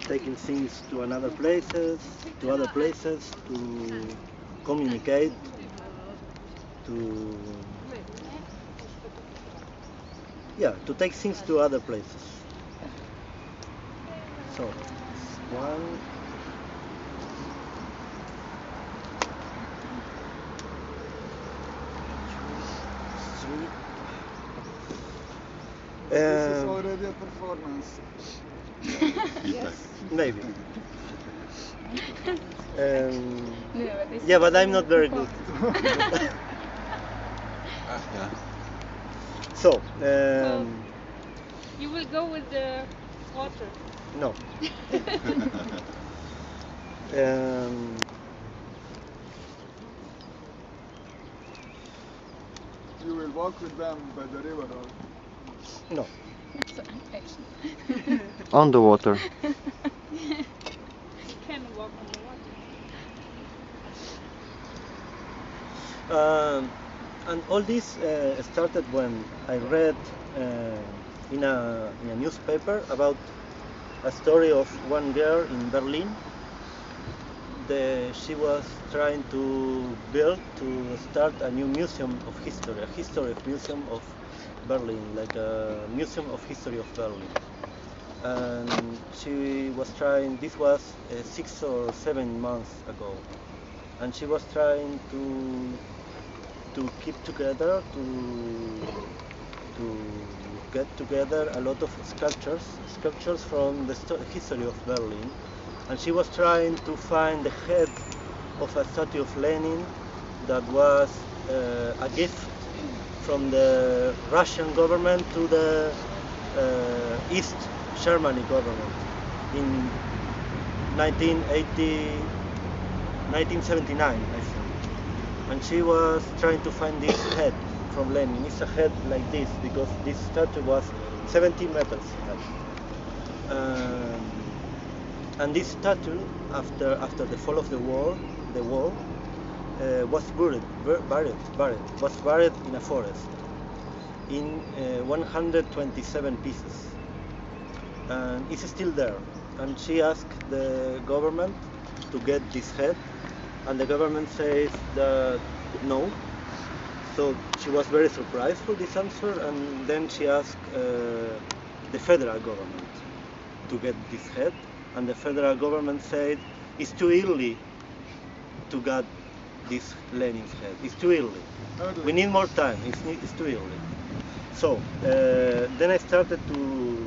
taking things to other places, to communicate, to take things to other places. So, one. This is already a performance. Yes. Maybe. Yeah, but I'm not very good. Yeah. So, you will go with the water. No. You will walk with them by the river. Or... No. On the water. You can walk on the water. And all this started when I read in a newspaper about a story of one girl in Berlin. She was trying to start a new museum of history, a history of museum of Berlin, like a museum of history of Berlin. And she was trying, this was 6 or 7 months ago, and she was trying to keep together, to get together a lot of sculptures from the history of Berlin. And she was trying to find the head of a statue of Lenin that was a gift from the Russian government to the East Germany government in 1979, I think. And she was trying to find this head from Lenin. It's a head like this because this statue was 70 meters high. And this statue, after the fall of the wall, was buried in a forest in 127 pieces, and it's still there. And she asked the government to get this head, and the government says that no. So she was very surprised for this answer, and then she asked the federal government to get this head. And the federal government said it's too early to get this Lenin's head. It's too early. We need more time. It's too early. So then I started to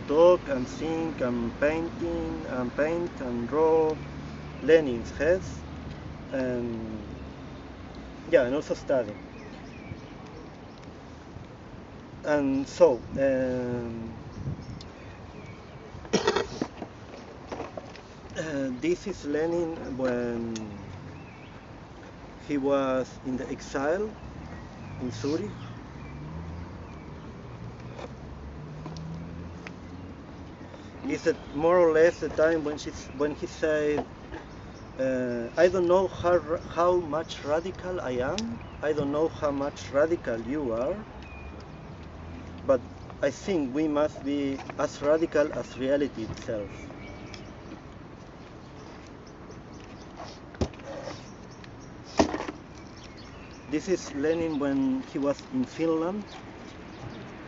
talk and think and paint and draw Lenin's heads, and and also study. And so. This is Lenin when he was in the exile in Zurich. It's more or less the time when he said, "I don't know how much radical I am. I don't know how much radical you are. But I think we must be as radical as reality itself." This is Lenin when he was in Finland.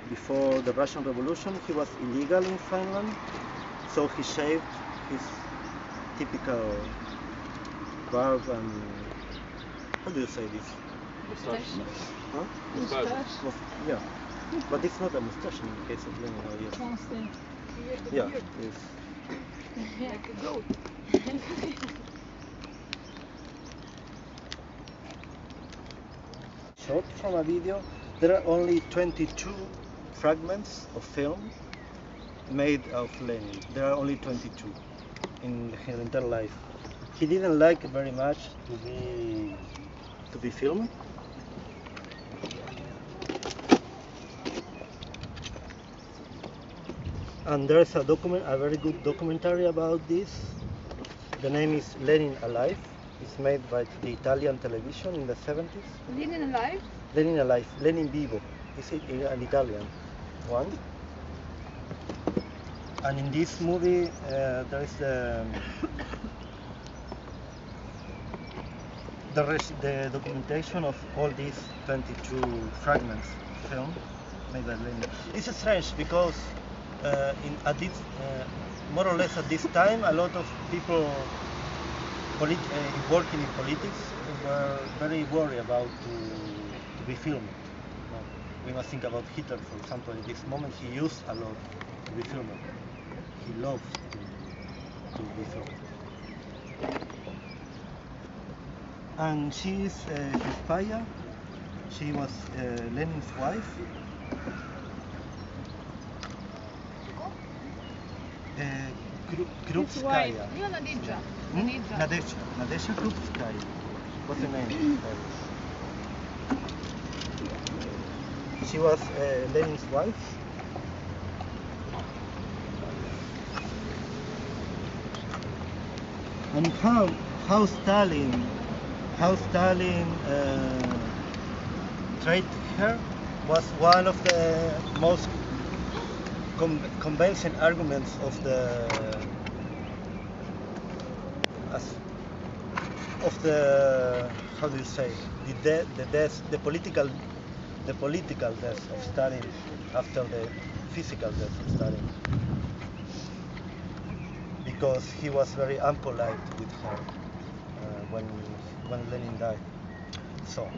Before the Russian Revolution, he was illegal in Finland, so he shaved his typical barb and, how do you say this? Mustache. Huh? Mustache. Yeah, but it's not a mustache in the case of Lenin. Oh, yes. Yeah, yes. Like a goat. Shot from a video. There are only 22 fragments of film made of Lenin. There are only 22 in his entire life. He didn't like very much to be filmed. And there's a very good documentary about this. The name is Lenin Alive. It's made by the Italian television in the 70s. Lenin alive? Lenin Alive, Lenin Vivo. It's an Italian one. And in this movie, there is the documentation of all these 22 fragments filmed made by Lenin. It's strange because more or less at this time, a lot of people working in politics were very worried about to be filmed. We must think about Hitler, for example. At this moment, he used a lot to be filmed. He loved to be filmed. And she is Krupskaya. She was Lenin's wife. Krupskaya. Nadezhda Krupskaya. What's the name? She was Lenin's wife. And how Stalin treated her was one of the most convincing arguments of the how do you say the political death of Stalin after the physical death of Stalin, because he was very impolite with her when Lenin died. So.